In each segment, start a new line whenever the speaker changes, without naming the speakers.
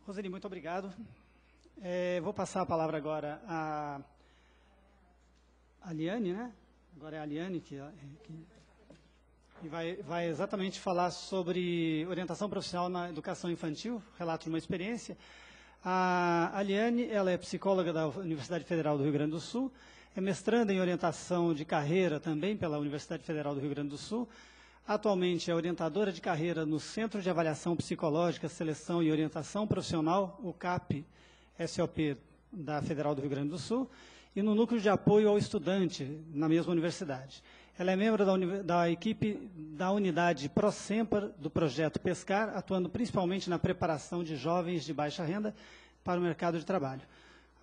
Roseli, muito obrigado. Vou passar a palavra agora a Liane, né? Agora é a Liane que vai exatamente falar sobre orientação profissional na educação infantil, relato de uma experiência. A Liane, ela é psicóloga da Universidade Federal do Rio Grande do Sul, é mestranda em orientação de carreira também pela Universidade Federal do Rio Grande do Sul. Atualmente é orientadora de carreira no Centro de Avaliação Psicológica, Seleção e Orientação Profissional, o CAP-SOP da Federal do Rio Grande do Sul, e no Núcleo de Apoio ao Estudante, na mesma universidade. Ela é membro da equipe da unidade ProSemper do projeto Pescar, atuando principalmente na preparação de jovens de baixa renda para o mercado de trabalho.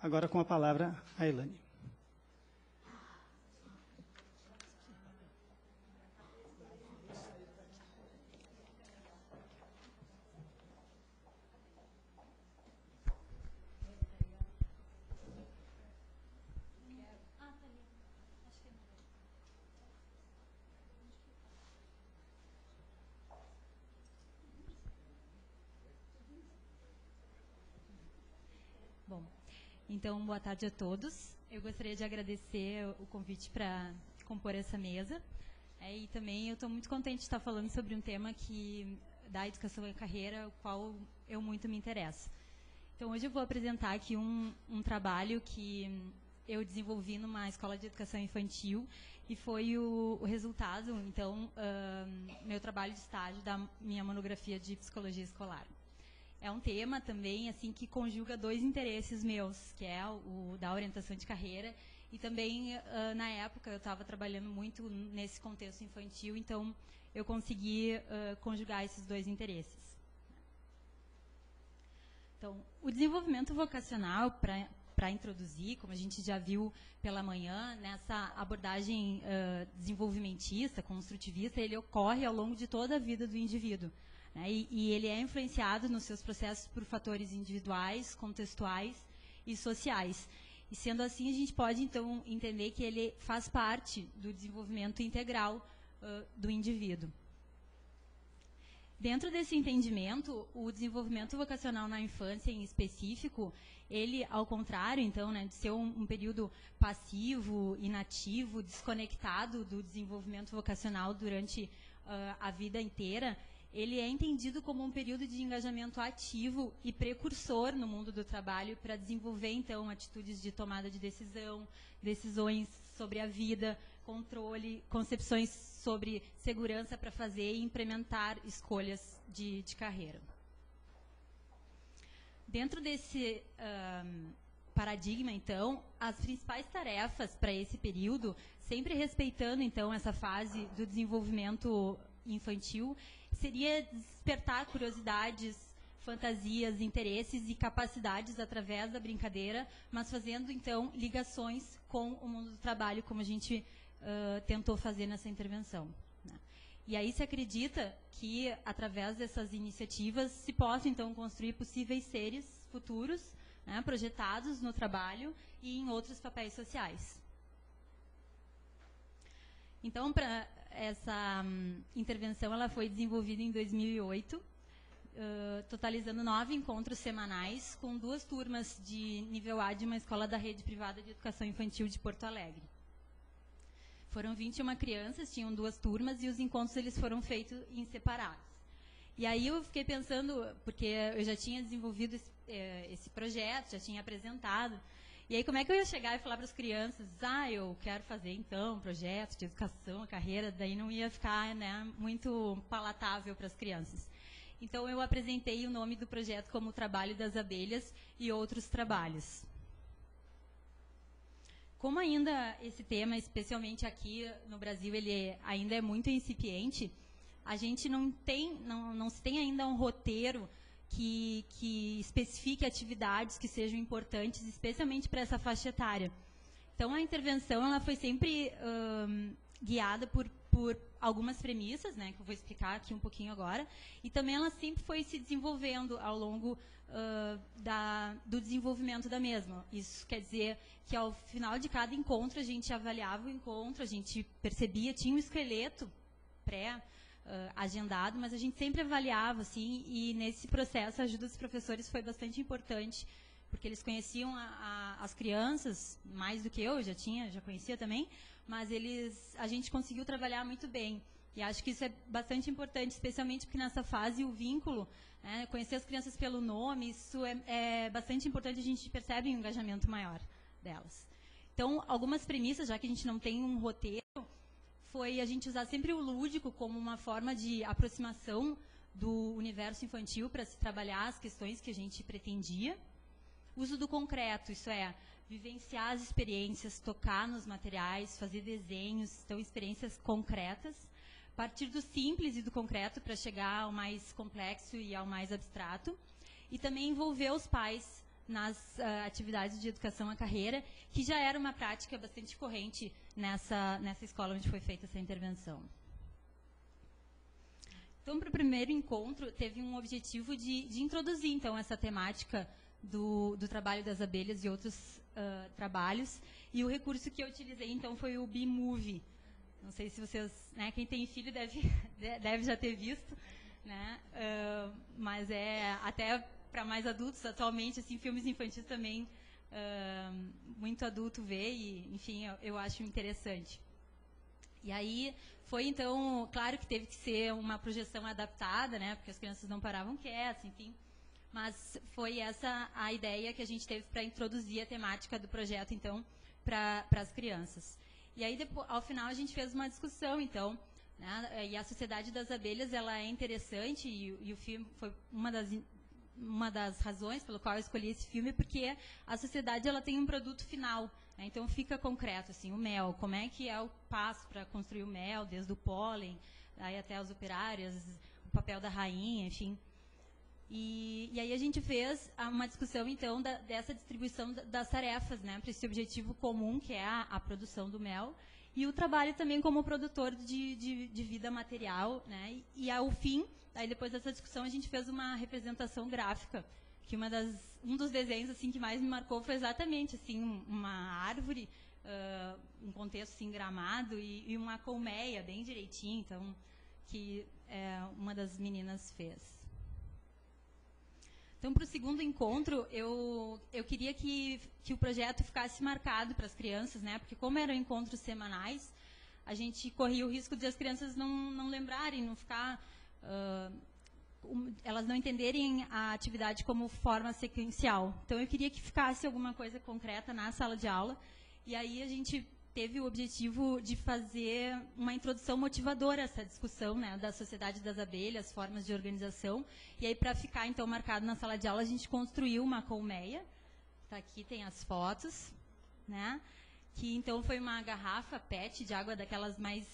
Agora com a palavra a Elane.
Bom, então, boa tarde a todos. Eu gostaria de agradecer o convite para compor essa mesa. E também eu estou muito contente de estar falando sobre um tema da educação e carreira, o qual eu muito me interesso. Então, hoje eu vou apresentar aqui um trabalho que eu desenvolvi numa escola de educação infantil e foi o resultado, então, meu trabalho de estágio da minha monografia de psicologia escolar. É um tema também assim que conjuga dois interesses meus, que é o da orientação de carreira e também, na época, eu estava trabalhando muito nesse contexto infantil, então eu consegui conjugar esses dois interesses. Então, o desenvolvimento vocacional, para introduzir, como a gente já viu pela manhã, nessa abordagem desenvolvimentista, construtivista, ele ocorre ao longo de toda a vida do indivíduo. E ele é influenciado nos seus processos por fatores individuais, contextuais e sociais. E sendo assim, a gente pode, então, entender que ele faz parte do desenvolvimento integral do indivíduo. Dentro desse entendimento, o desenvolvimento vocacional na infância, em específico, ele, ao contrário, então, de ser um período passivo, inativo, desconectado do desenvolvimento vocacional durante a vida inteira, ele é entendido como um período de engajamento ativo e precursor no mundo do trabalho para desenvolver, então, atitudes de tomada de decisão, decisões sobre a vida, controle, concepções sobre segurança para fazer e implementar escolhas de carreira. Dentro desse paradigma, então, as principais tarefas para esse período, sempre respeitando, então, essa fase do desenvolvimento infantil, seria despertar curiosidades, fantasias, interesses e capacidades através da brincadeira, mas fazendo, então, ligações com o mundo do trabalho, como a gente tentou fazer nessa intervenção. E aí se acredita que, através dessas iniciativas, se possa, então, construir possíveis seres futuros, projetados no trabalho e em outros papéis sociais. Então, para essa intervenção, ela foi desenvolvida em 2008, totalizando 9 encontros semanais com 2 turmas de nível A de uma escola da rede privada de educação infantil de Porto Alegre. Foram 21 crianças, tinham 2 turmas e os encontros eles foram feitos em separados. E aí eu fiquei pensando, porque eu já tinha desenvolvido esse projeto, já tinha apresentado. E aí, como é que eu ia chegar e falar para as crianças, eu quero fazer, então, um projeto de educação, carreira, daí não ia ficar, muito palatável para as crianças. Então, eu apresentei o nome do projeto como o Trabalho das Abelhas e Outros Trabalhos. Como ainda esse tema, especialmente aqui no Brasil, ele ainda é muito incipiente, a gente não se tem ainda um roteiro que especifique atividades que sejam importantes, especialmente para essa faixa etária. Então, a intervenção ela foi sempre guiada por algumas premissas, que eu vou explicar aqui um pouquinho agora, e também ela sempre foi se desenvolvendo ao longo do desenvolvimento da mesma. Isso quer dizer que, ao final de cada encontro, a gente avaliava o encontro, a gente percebia, tinha um esqueleto agendado, mas a gente sempre avaliava, assim, e nesse processo a ajuda dos professores foi bastante importante, porque eles conheciam as crianças mais do que eu já conhecia também, mas a gente conseguiu trabalhar muito bem. E acho que isso é bastante importante, especialmente porque nessa fase o vínculo, né, conhecer as crianças pelo nome, isso é bastante importante, a gente percebe um engajamento maior delas. Então, algumas premissas, já que a gente não tem um roteiro, foi a gente usar sempre o lúdico como uma forma de aproximação do universo infantil para se trabalhar as questões que a gente pretendia. Uso do concreto, isso é, vivenciar as experiências, tocar nos materiais, fazer desenhos, então experiências concretas. Partir do simples e do concreto para chegar ao mais complexo e ao mais abstrato. E também envolver os pais nas atividades de educação à carreira, que já era uma prática bastante corrente nessa escola onde foi feita essa intervenção. Então, para o primeiro encontro, teve um objetivo de introduzir, então, essa temática do trabalho das abelhas e outros trabalhos. E o recurso que eu utilizei, então, foi o B-Movie. Não sei se vocês, né, quem tem filho deve já ter visto, né, mas até para mais adultos, atualmente, assim, filmes infantis também, muito adulto vê e, enfim, eu acho interessante. E aí, foi, então, claro que teve que ser uma projeção adaptada, né, porque as crianças não paravam quietas, enfim, mas foi essa a ideia que a gente teve para introduzir a temática do projeto, então, para as crianças. E aí, depois, ao final, a gente fez uma discussão, então, né, e a Sociedade das Abelhas, ela é interessante, e o filme foi uma das razões pelo qual eu escolhi esse filme, porque a sociedade ela tem um produto final, né, então fica concreto, assim, o mel, como é que é o passo para construir o mel, desde o pólen, aí até as operárias, o papel da rainha, enfim. E aí a gente fez uma discussão, então, dessa distribuição das tarefas, né, para esse objetivo comum, que é a produção do mel, e o trabalho também como produtor de vida material, né, e ao fim, aí depois dessa discussão, a gente fez uma representação gráfica, que um dos desenhos, assim, que mais me marcou foi exatamente, assim, uma árvore, um contexto, assim, gramado, e uma colmeia, bem direitinho, então, que uma das meninas fez. Então, para o segundo encontro, eu queria que o projeto ficasse marcado para as crianças, né? Porque como eram encontros semanais, a gente corria o risco de as crianças não lembrarem, não ficar... elas não entenderem a atividade como forma sequencial. Então, eu queria que ficasse alguma coisa concreta na sala de aula. E aí, a gente teve o objetivo de fazer uma introdução motivadora a essa discussão, né, da Sociedade das Abelhas, formas de organização. E aí, para ficar, então, marcado na sala de aula, a gente construiu uma colmeia. Tá aqui, tem as fotos, né, que, então, foi uma garrafa PET de água daquelas mais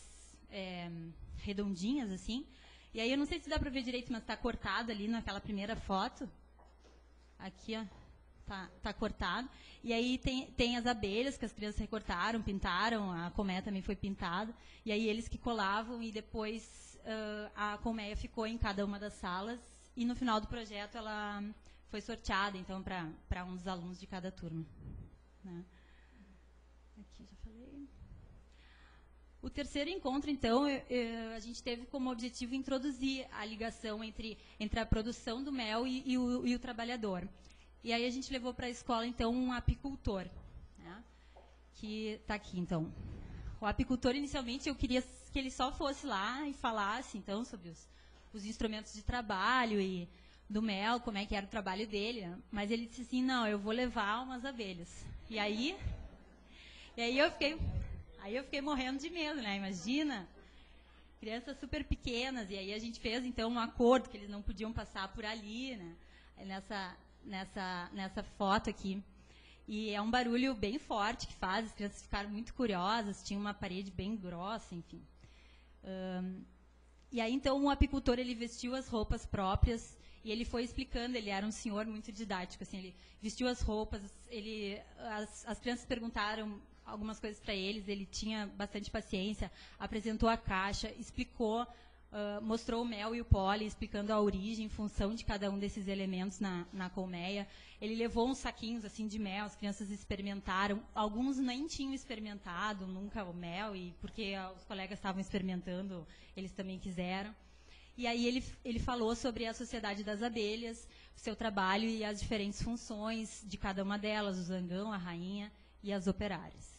redondinhas, assim. E aí, eu não sei se dá para ver direito, mas está cortado ali naquela primeira foto. Aqui, ó. Tá cortado. E aí tem as abelhas que as crianças recortaram, pintaram, a colmeia também foi pintada. E aí eles que colavam e depois a colmeia ficou em cada uma das salas. E no final do projeto ela foi sorteada, então, para um dos alunos de cada turma. Né? Aqui já falei. O terceiro encontro, então, a gente teve como objetivo introduzir a ligação entre a produção do mel e o trabalhador. E aí a gente levou para a escola, então, um apicultor, né, que está aqui, então. O apicultor, inicialmente, eu queria que ele só fosse lá e falasse, então, sobre os instrumentos de trabalho e do mel, como é que era o trabalho dele. Né? Mas ele disse assim, não, eu vou levar umas abelhas. E aí eu fiquei morrendo de medo, né? Imagina, crianças super pequenas. E aí a gente fez, então, um acordo que eles não podiam passar por ali, né? Nessa foto aqui. E é um barulho bem forte que faz, as crianças ficaram muito curiosas, tinha uma parede bem grossa, enfim. E aí, então, o apicultor, ele vestiu as roupas próprias e ele foi explicando, ele era um senhor muito didático, assim, ele vestiu as roupas, as crianças perguntaram algumas coisas para ele tinha bastante paciência, apresentou a caixa, explicou, mostrou o mel e o pólen, explicando a origem, função de cada um desses elementos na colmeia. Ele levou uns saquinhos assim de mel, as crianças experimentaram. Alguns nem tinham experimentado nunca o mel, e porque os colegas estavam experimentando, eles também quiseram. E aí ele falou sobre a Sociedade das Abelhas, o seu trabalho e as diferentes funções de cada uma delas, o zangão, a rainha e as operárias.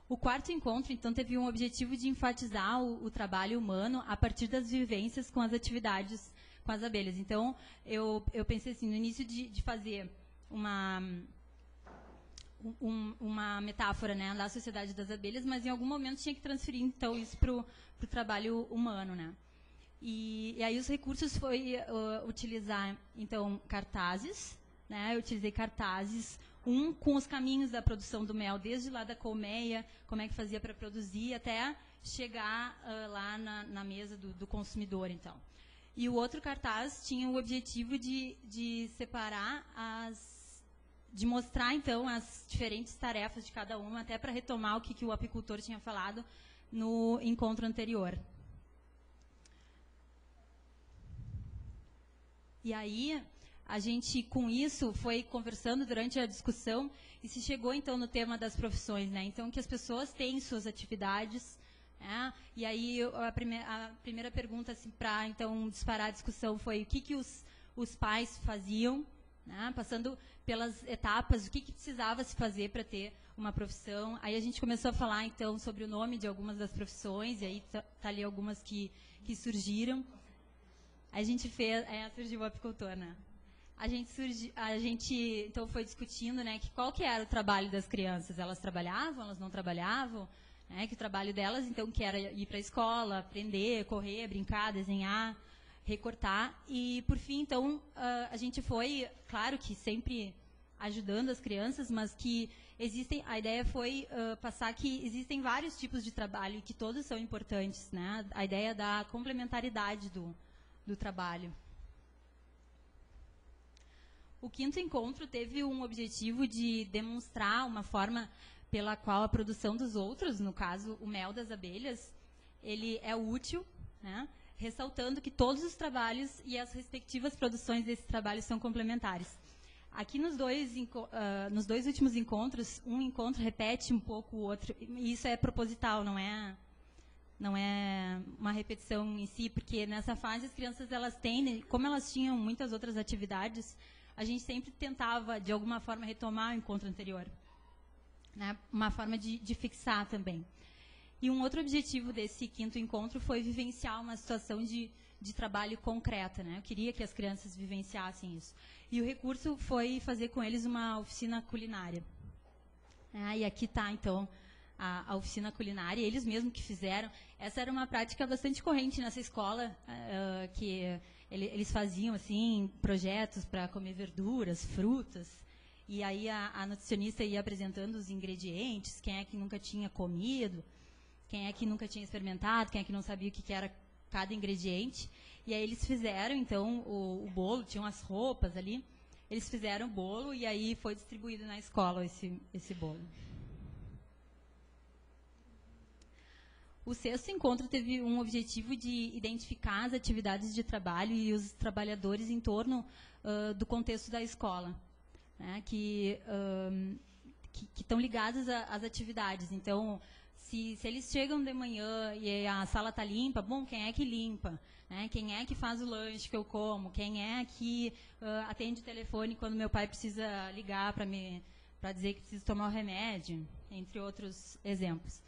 O quarto encontro, então, teve um objetivo de enfatizar o trabalho humano a partir das vivências com as atividades com as abelhas. Então, eu pensei assim, no início de fazer uma metáfora, né, da Sociedade das Abelhas, mas em algum momento tinha que transferir, então, isso para o trabalho humano, né. E aí os recursos foi utilizar, então, cartazes, né, eu utilizei cartazes, com os caminhos da produção do mel, desde lá da colmeia, como é que fazia para produzir, até chegar lá na mesa do consumidor, então. E o outro cartaz tinha o objetivo de separar de mostrar, então, as diferentes tarefas de cada uma, até para retomar o que o apicultor tinha falado no encontro anterior. E aí, a gente, com isso, foi conversando durante a discussão e se chegou, então, no tema das profissões, né? Então, que as pessoas têm suas atividades, né? E aí, a primeira pergunta, assim, para, então, disparar a discussão foi o que os pais faziam, né? Passando pelas etapas, o que precisava se fazer para ter uma profissão. Aí a gente começou a falar, então, sobre o nome de algumas das profissões, e aí tá ali algumas que surgiram. A gente fez, surgiu o apicultor, né? A gente então foi discutindo, né, qual que era o trabalho das crianças. Elas trabalhavam, elas não trabalhavam, né, que o trabalho delas, então, que era ir para a escola, aprender, correr, brincar, desenhar, recortar. E, por fim, então, a gente foi, claro que sempre ajudando as crianças, mas que a ideia foi passar que existem vários tipos de trabalho e que todos são importantes, né? A ideia da complementaridade do trabalho. O quinto encontro teve um objetivo de demonstrar uma forma pela qual a produção dos outros, no caso o mel das abelhas, ele é útil, né? Ressaltando que todos os trabalhos e as respectivas produções desse trabalho são complementares. Aqui nos dois últimos encontros, um encontro repete um pouco o outro, e isso é proposital, não é uma repetição em si, porque nessa fase as crianças, elas têm, como elas tinham muitas outras atividades, a gente sempre tentava, de alguma forma, retomar o encontro anterior, né? Uma forma de fixar também. E um outro objetivo desse quinto encontro foi vivenciar uma situação de trabalho concreta, né? Eu queria que as crianças vivenciassem isso. E o recurso foi fazer com eles uma oficina culinária. E aqui está, então, a oficina culinária, eles mesmos que fizeram. Essa era uma prática bastante corrente nessa escola, que eles faziam, assim, projetos para comer verduras, frutas, e aí a nutricionista ia apresentando os ingredientes, quem é que nunca tinha comido, quem é que nunca tinha experimentado, quem é que não sabia o que era cada ingrediente. E aí eles fizeram, então, o bolo, tinham as roupas ali, eles fizeram o bolo e aí foi distribuído na escola esse bolo. O sexto encontro teve um objetivo de identificar as atividades de trabalho e os trabalhadores em torno do contexto da escola, né, que estão ligados às atividades. Então, se eles chegam de manhã e a sala está limpa, bom, quem é que limpa? Né? Quem é que faz o lanche que eu como? Quem é que atende o telefone quando meu pai precisa ligar para dizer que precisa tomar o remédio? Entre outros exemplos.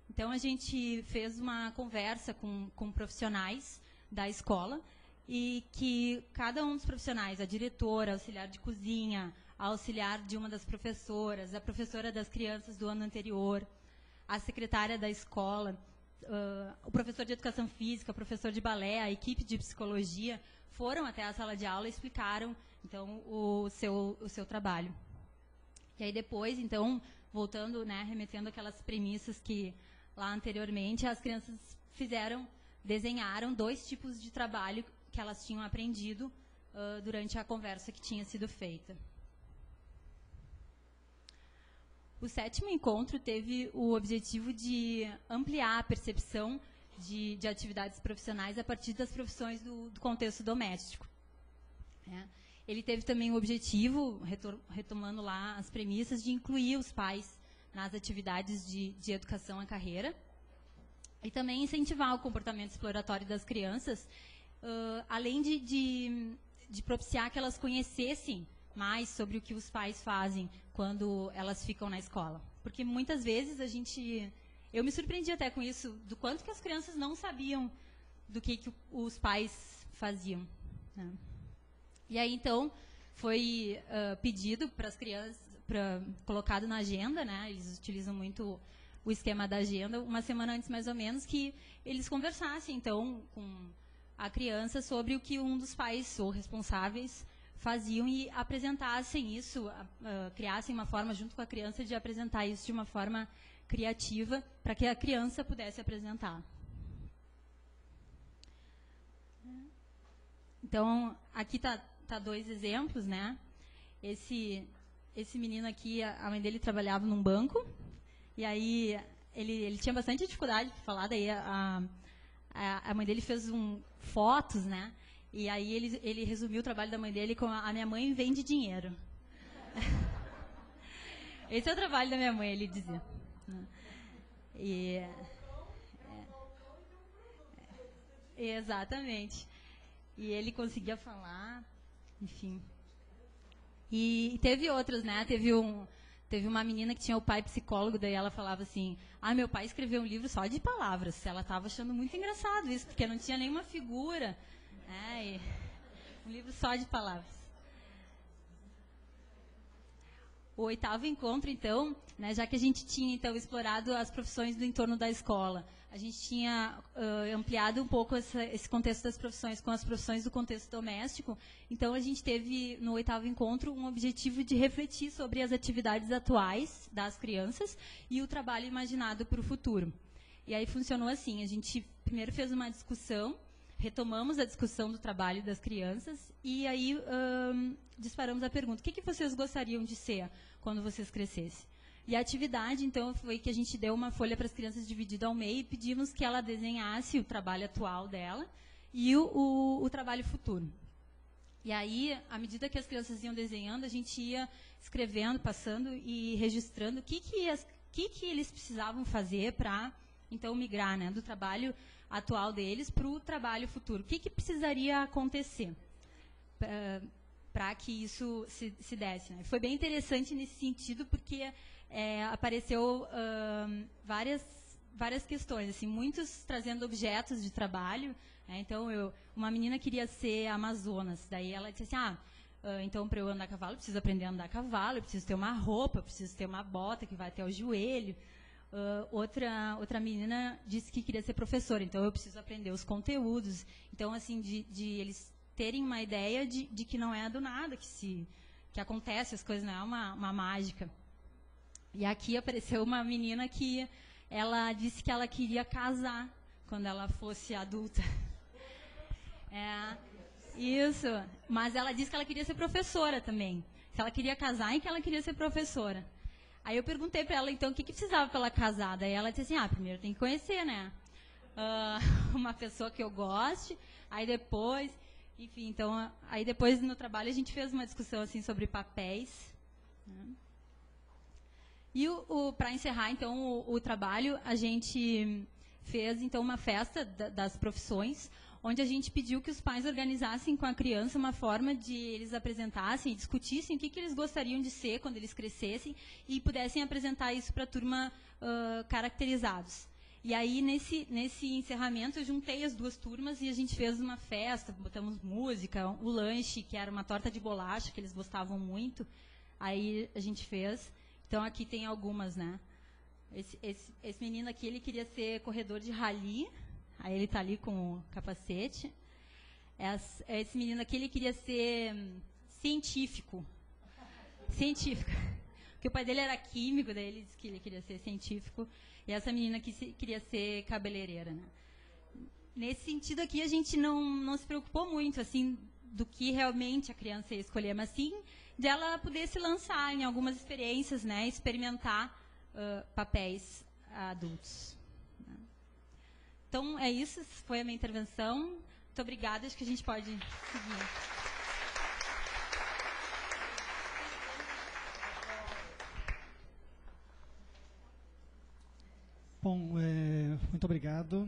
Então, a gente fez uma conversa com profissionais da escola e que cada um dos profissionais, a diretora, auxiliar de cozinha, a auxiliar de uma das professoras, a professora das crianças do ano anterior, a secretária da escola, o professor de educação física, o professor de balé, a equipe de psicologia, foram até a sala de aula e explicaram, então, o seu trabalho. E aí depois, então, voltando, né, remetendo aquelas premissas que lá anteriormente, as crianças desenharam 2 tipos de trabalho que elas tinham aprendido durante a conversa que tinha sido feita. O 7º encontro teve o objetivo de ampliar a percepção de atividades profissionais a partir das profissões do contexto doméstico. Ele teve também o objetivo, retomando lá as premissas, de incluir os pais nas atividades de educação à carreira. E também incentivar o comportamento exploratório das crianças, além de propiciar que elas conhecessem mais sobre o que os pais fazem quando elas ficam na escola. Porque muitas vezes eu me surpreendi até com isso, do quanto que as crianças não sabiam do que os pais faziam, né? E aí, então, foi pedido para as crianças, colocado na agenda, né? Eles utilizam muito o esquema da agenda, uma semana antes, mais ou menos, que eles conversassem, então, com a criança sobre o que um dos pais ou responsáveis faziam e apresentassem isso, criassem uma forma, junto com a criança, de apresentar isso de uma forma criativa, para que a criança pudesse apresentar. Então, aqui tá 2 exemplos, né? Esse menino aqui, a mãe dele trabalhava num banco, e aí ele tinha bastante dificuldade para falar, daí a mãe dele fez fotos, né? E aí ele resumiu o trabalho da mãe dele com a minha mãe vende dinheiro. Esse é o trabalho da minha mãe, ele dizia. Exatamente. E ele conseguia falar, enfim. E teve outros, né? Teve uma menina que tinha o pai psicólogo, daí ela falava assim, meu pai escreveu um livro só de palavras. Ela estava achando muito engraçado isso, porque não tinha nenhuma figura. Um livro só de palavras. O 8º encontro, então, né, já que a gente tinha então explorado as profissões do entorno da escola, a gente tinha ampliado um pouco esse contexto das profissões com as profissões do contexto doméstico. Então, a gente teve, no 8º encontro, um objetivo de refletir sobre as atividades atuais das crianças e o trabalho imaginado para o futuro. E aí funcionou assim, a gente primeiro fez uma discussão, retomamos a discussão do trabalho das crianças e aí disparamos a pergunta, o que vocês gostariam de ser quando vocês crescessem? E a atividade, então, foi que a gente deu uma folha para as crianças dividida ao meio e pedimos que ela desenhasse o trabalho atual dela e o trabalho futuro. E aí, à medida que as crianças iam desenhando, a gente ia escrevendo, passando e registrando o que eles precisavam fazer para, então, migrar, né, do trabalho atual deles para o trabalho futuro. O que precisaria acontecer para que isso se desse, né? Foi bem interessante nesse sentido, porque apareceu várias questões, assim, muitos trazendo objetos de trabalho, né? Então, uma menina queria ser Amazonas, daí ela disse assim, então, para eu andar a cavalo, eu preciso aprender a andar a cavalo, eu preciso ter uma roupa, eu preciso ter uma bota que vai até o joelho. Outra menina disse que queria ser professora, então eu preciso aprender os conteúdos. Então, assim, de eles terem uma ideia de que não é do nada que acontece as coisas, não é uma mágica. E aqui apareceu uma menina que ela disse que ela queria casar quando ela fosse adulta. Isso, mas ela disse que ela queria ser professora também. Que ela queria casar e que ela queria ser professora. Aí eu perguntei para ela, então, o que precisava para ela casar? Daí ela disse assim, primeiro tem que conhecer, né? Uma pessoa que eu goste, aí depois... Enfim, então, aí depois no trabalho a gente fez uma discussão, assim, sobre papéis, né? E para encerrar, então, o trabalho, a gente fez, então, uma festa das profissões, onde a gente pediu que os pais organizassem com a criança uma forma de eles apresentassem e discutissem o que eles gostariam de ser quando eles crescessem e pudessem apresentar isso para a turma caracterizados. E aí, nesse encerramento, eu juntei as 2 turmas e a gente fez uma festa, botamos música, o lanche, que era uma torta de bolacha, que eles gostavam muito, aí a gente fez. Então, aqui tem algumas, né? Esse menino aqui, ele queria ser corredor de rally. Aí ele está ali com o capacete. Esse menino aqui, ele queria ser científico. Científico. Porque o pai dele era químico, daí ele disse que ele queria ser científico. E essa menina aqui queria ser cabeleireira, né? Nesse sentido aqui, a gente não se preocupou muito, assim, do que realmente a criança ia escolher, mas sim de ela poder se lançar em algumas experiências, né? Experimentar papéis adultos. Então, é isso, foi a minha intervenção. Muito obrigada, acho que a gente pode seguir.
Bom,
Muito obrigado.